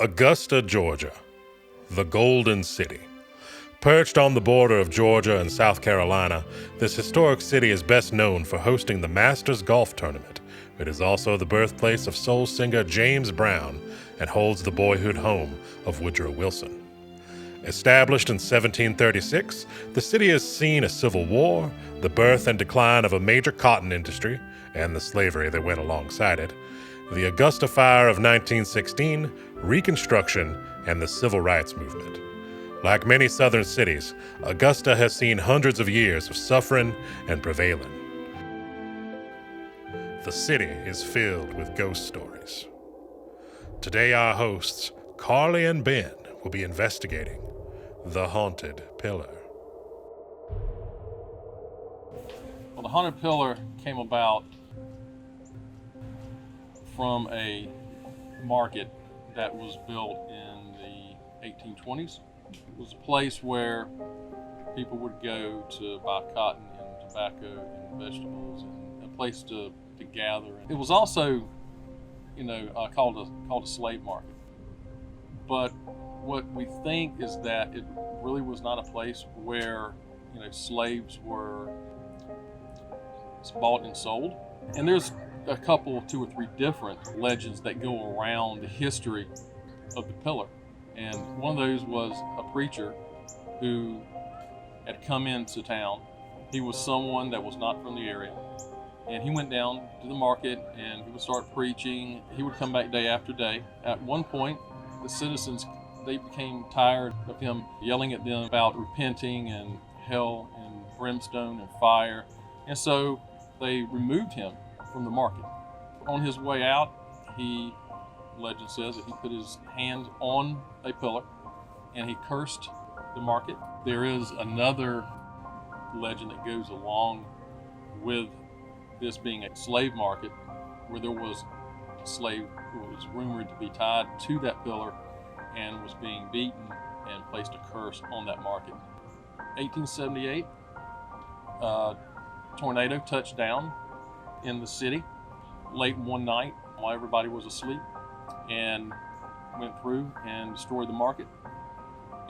Augusta, Georgia, the Golden City. Perched on the border of Georgia and South Carolina, this historic city is best known for hosting the Masters Golf Tournament. It is also the birthplace of soul singer James Brown and holds the boyhood home of Woodrow Wilson. Established in 1736, the city has seen a civil war, the birth and decline of a major cotton industry, and the slavery that went alongside it, the Augusta Fire of 1916, Reconstruction, and the Civil Rights Movement. Like many southern cities, Augusta has seen hundreds of years of suffering and prevailing. The city is filled with ghost stories. Today our hosts, Carly and Ben, will be investigating the Haunted Pillar. Well, the Haunted Pillar came about from a market that was built in the 1820s. It was a place where people would go to buy cotton and tobacco and vegetables, and a place to gather. It was also, called a slave market. But what we think is that it really was not a place where slaves were bought and sold. And there's a couple, 2 or 3 different legends that go around the history of the pillar. And one of those was a preacher who had come into town. He was someone that was not from the area. And he went down to the market and he would start preaching. He would come back day after day. At one point, the citizens, they became tired of him yelling at them about repenting and hell and brimstone and fire. And so they removed him from the market. On his way out, legend says that he put his hand on a pillar and he cursed the market. There is another legend that goes along with this being a slave market, where there was a slave who was rumored to be tied to that pillar and was being beaten and placed a curse on that market. 1878, a tornado touched down in the city late one night while everybody was asleep, and went through and destroyed the market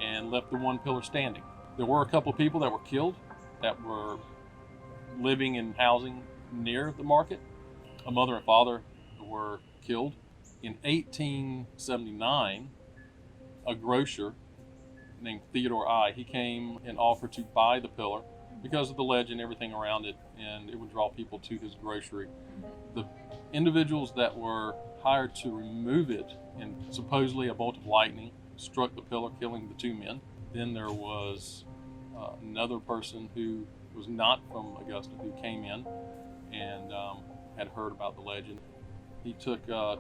and left the one pillar standing. There were a couple of people that were killed that were living and housing near the market. A mother and father were killed. In 1879, a grocer named Theodore I, he came and offered to buy the pillar because of the legend, everything around it, and it would draw people to his grocery. The individuals that were hired to remove it, and supposedly a bolt of lightning struck the pillar, killing the 2 men. Then there was another person who was not from Augusta who came in and had heard about the legend. He took a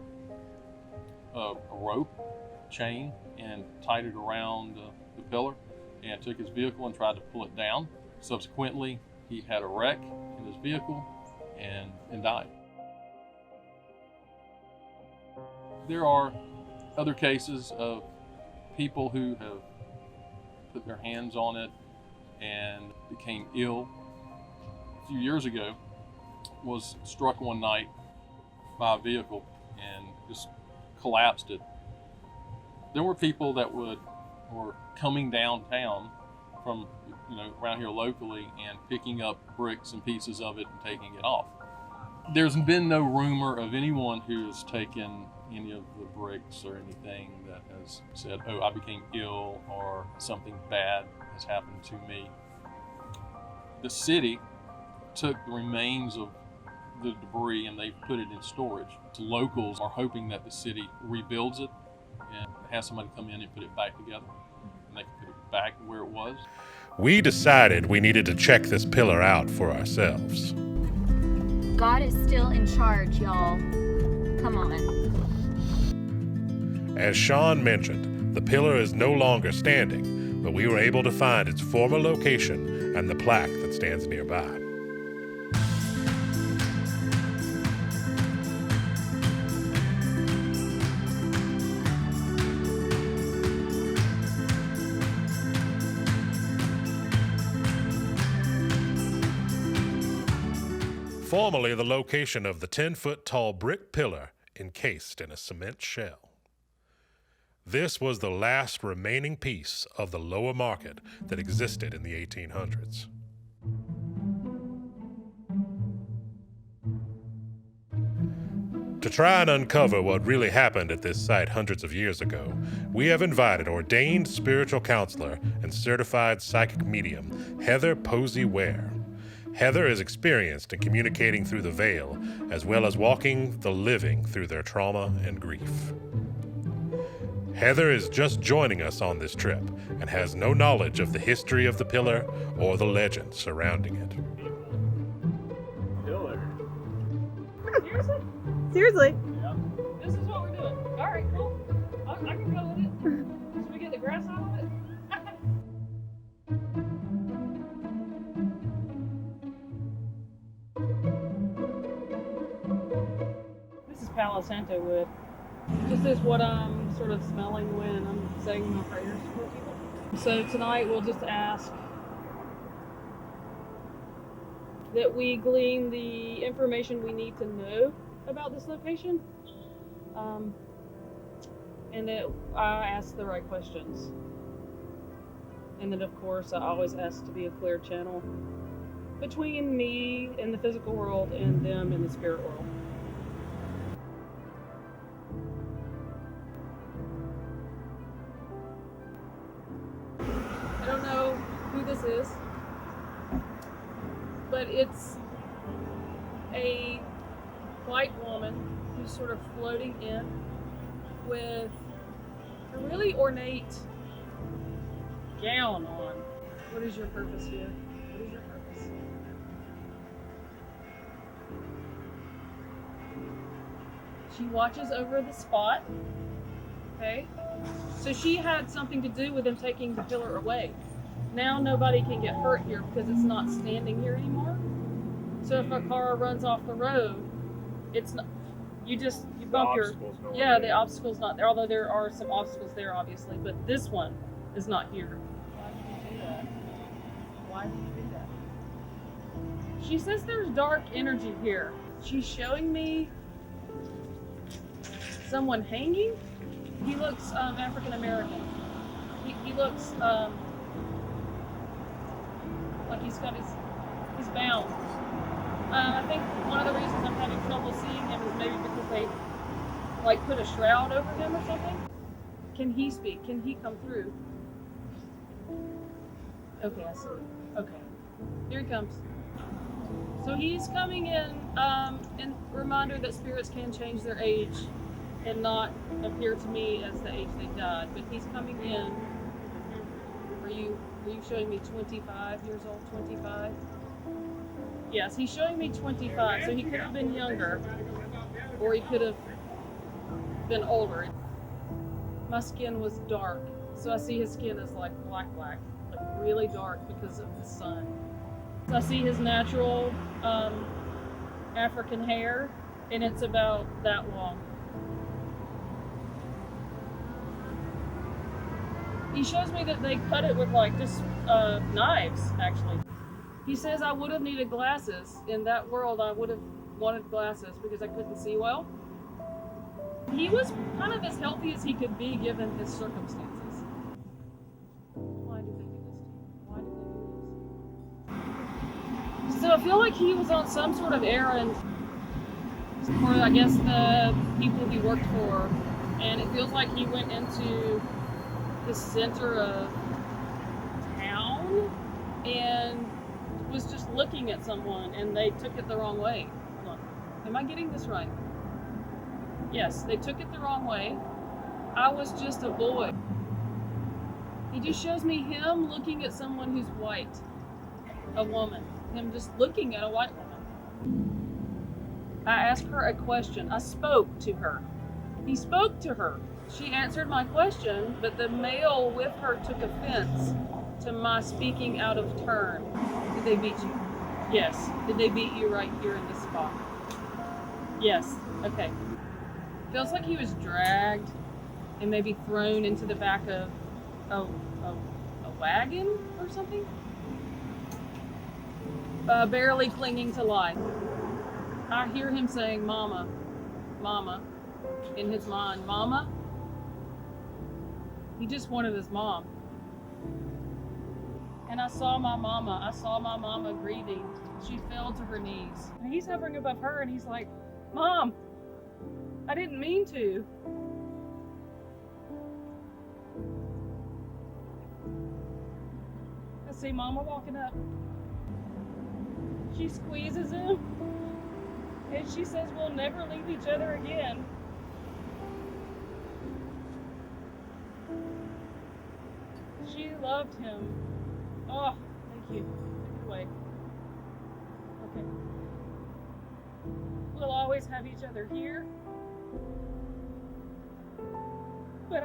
rope chain and tied it around the pillar and took his vehicle and tried to pull it down. Subsequently, he had a wreck in his vehicle and died. There are other cases of people who have put their hands on it and became ill. A few years ago, was struck one night by a vehicle and just collapsed it. There were people that were coming downtown from around here locally and picking up bricks and pieces of it and taking it off. There's been no rumor of anyone who has taken any of the bricks or anything that has said, "Oh, I became ill," or "something bad has happened to me." The city took the remains of the debris and they put it in storage. The locals are hoping that the city rebuilds it and has somebody come in and put it back together, and they can put it back where it was. We decided we needed to check this pillar out for ourselves. God is still in charge, y'all. Come on. As Sean mentioned, the pillar is no longer standing, but we were able to find its former location and the plaque that stands nearby. Formerly the location of the 10-foot tall brick pillar encased in a cement shell. This was the last remaining piece of the lower market that existed in the 1800s. To try and uncover what really happened at this site hundreds of years ago, we have invited ordained spiritual counselor and certified psychic medium Heather Posey Ware. Heather is experienced in communicating through the veil, as well as walking the living through their trauma and grief. Heather is just joining us on this trip and has no knowledge of the history of the pillar or the legend surrounding it. Pillar? Seriously? Seriously. Yeah. This is what we're doing. All right, cool. I can go with it. Should we get the grass out of it? This is Palo Santo wood. This is what I'm sort of smelling when I'm saying my prayers for people. So tonight we'll just ask that we glean the information we need to know about this location, and that I ask the right questions. And then, of course, I always ask to be a clear channel between me and the physical world and them in the spirit world. I don't know who this is, but it's a white woman who's sort of floating in with a really ornate gown on. What is your purpose here? What is your purpose? She watches over the spot. Okay? So she had something to do with them taking the pillar away. Now nobody can get hurt here because it's not standing here anymore. So if a car runs off the road, it's not, you bump your, the obstacle's not there, although there are some obstacles there obviously, but this one is not here. Why did you do that? Why did you do that? She says there's dark energy here. She's showing me someone hanging. He looks African American. He looks like he's bound. I think one of the reasons I'm having trouble seeing him is maybe because they like put a shroud over him or something. Can he speak? Can he come through? Okay, I see. Okay, here he comes. So he's coming in reminder that spirits can change their age and not appear to me as the age they died. But he's coming in. Are you showing me 25 years old? 25? Yes, he's showing me 25, so he could have been younger, or he could have been older. My skin was dark, so I see his skin is like black, like really dark because of the sun. I see his natural African hair, and it's about that long. He shows me that they cut it with like just knives, actually. He says I would have needed glasses. In that world, I would have wanted glasses because I couldn't see well. He was kind of as healthy as he could be given his circumstances. Why did they do this to you? Why did they do this? So I feel like he was on some sort of errand for, I guess, the people he worked for. And it feels like he went into the center of town and was just looking at someone and they took it the wrong way. Hold on. Am I getting this right? Yes, they took it the wrong way. I was just a boy. He just shows me him looking at someone who's white. A woman. Him just looking at a white woman. I asked her a question. I spoke to her. He spoke to her. She answered my question, but the male with her took offense to my speaking out of turn. Did they beat you? Yes. Did they beat you right here in this spot? Yes. Okay. Feels like he was dragged and maybe thrown into the back of a wagon or something. Barely clinging to life. I hear him saying, "Mama, Mama," in his mind. Mama? He just wanted his mom. And I saw my mama grieving. She fell to her knees. And he's hovering above her and he's like, Mom, I didn't mean to. I see Mama walking up. She squeezes him and she says, we'll never leave each other again. She loved him. Oh, thank you. Take it away. Okay. We'll always have each other here. But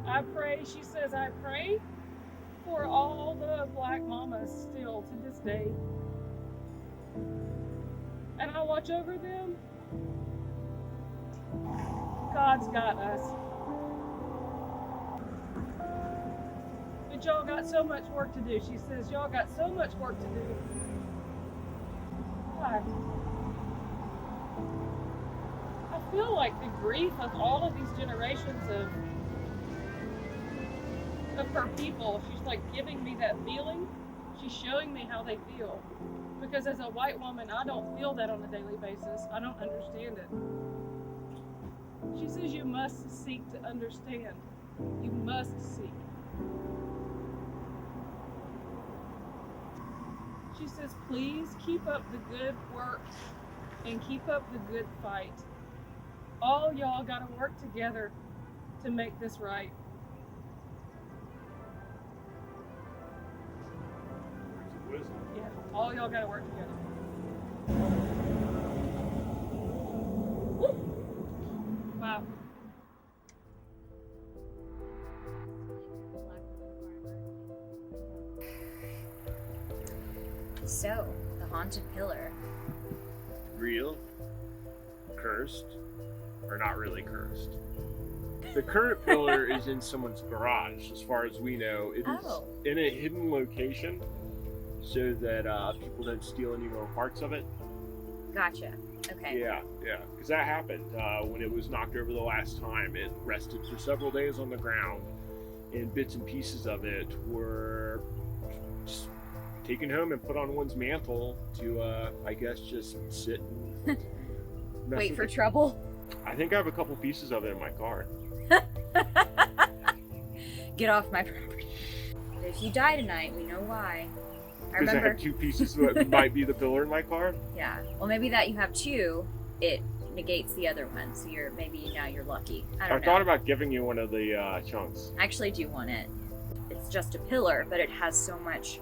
I pray, she says, I pray for all the black mamas still to this day. And I watch over them. God's got us. But y'all got so much work to do. She says, y'all got so much work to do. God. I feel like the grief of all of these generations of her people, she's like giving me that feeling. She's showing me how they feel. Because as a white woman, I don't feel that on a daily basis. I don't understand it. She says you must seek to understand. You must seek. She says, please keep up the good work and keep up the good fight. All y'all gotta work together to make this right. Yeah, all y'all gotta work together. Woo. Wow. So, the haunted pillar. Real, cursed, or not really cursed. The current pillar is in someone's garage, as far as we know. It is in a hidden location so that people don't steal any more parts of it. Gotcha. Okay. Yeah, because that happened when it was knocked over the last time. It rested for several days on the ground, and bits and pieces of it were just taken home and put on one's mantle to, I guess, just sit and wait for trouble. I think I have a couple pieces of it in my car. Get off my property. If you die tonight, we know why. I Because I remember. have two pieces that might be the pillar in my car. Yeah. Well, maybe that you have two, it negates the other one. So now you're lucky. I don't know. thought about giving you one of the chunks. I actually do want it. It's just a pillar, but it has so much,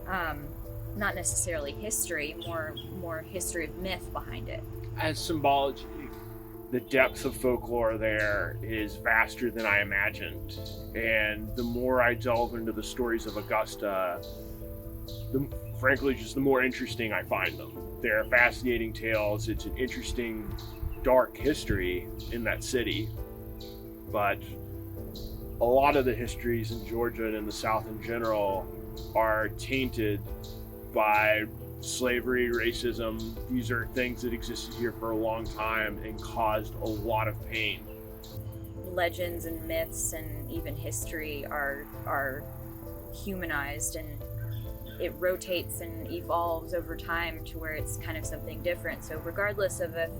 not necessarily history, more history of myth behind it. As symbology, the depth of folklore there is vaster than I imagined. And the more I delve into the stories of Augusta, frankly, just the more interesting I find them. They're fascinating tales. It's an interesting, dark history in that city. But a lot of the histories in Georgia and in the South in general are tainted by slavery, racism. These are things that existed here for a long time and caused a lot of pain. Legends and myths and even history are humanized, and it rotates and evolves over time to where it's kind of something different. So regardless of if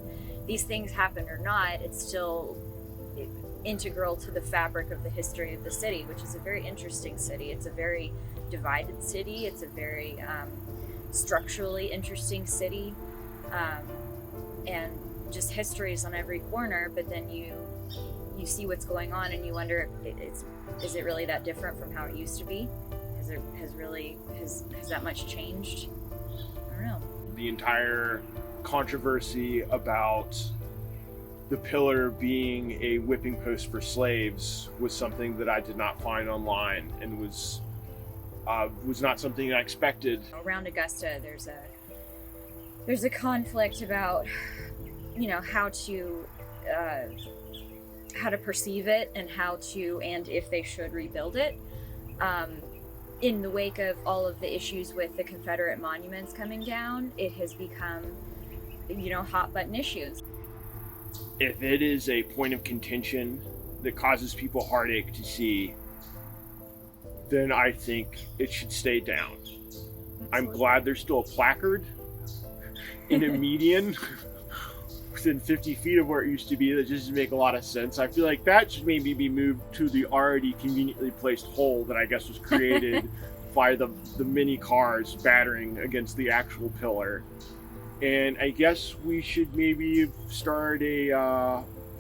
these things happen or not, it's still integral to the fabric of the history of the city, which is a very interesting city. It's a very divided city. It's a very structurally interesting city, and just histories on every corner. But then you see what's going on, and you wonder, is it really that different from how it used to be? Has that much changed? I don't know. The entire controversy about the pillar being a whipping post for slaves was something that I did not find online, and was not something I expected. Around Augusta, there's a conflict about, how to perceive it and and if they should rebuild it. In the wake of all of the issues with the Confederate monuments coming down, it has become, hot button issues. If it is a point of contention that causes people heartache to see, then I think it should stay down. I'm Excellent. glad there's still a placard in a median within 50 feet of where it used to be. That just doesn't make a lot of sense. I feel like that should maybe be moved to the already conveniently placed hole that I guess was created by the mini cars battering against the actual pillar. And I guess we should maybe start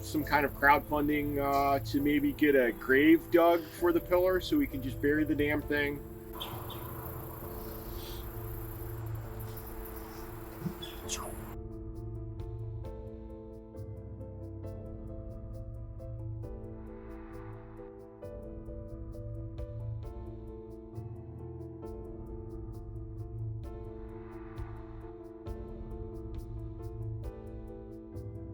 some kind of crowdfunding to maybe get a grave dug for the pillar so we can just bury the damn thing.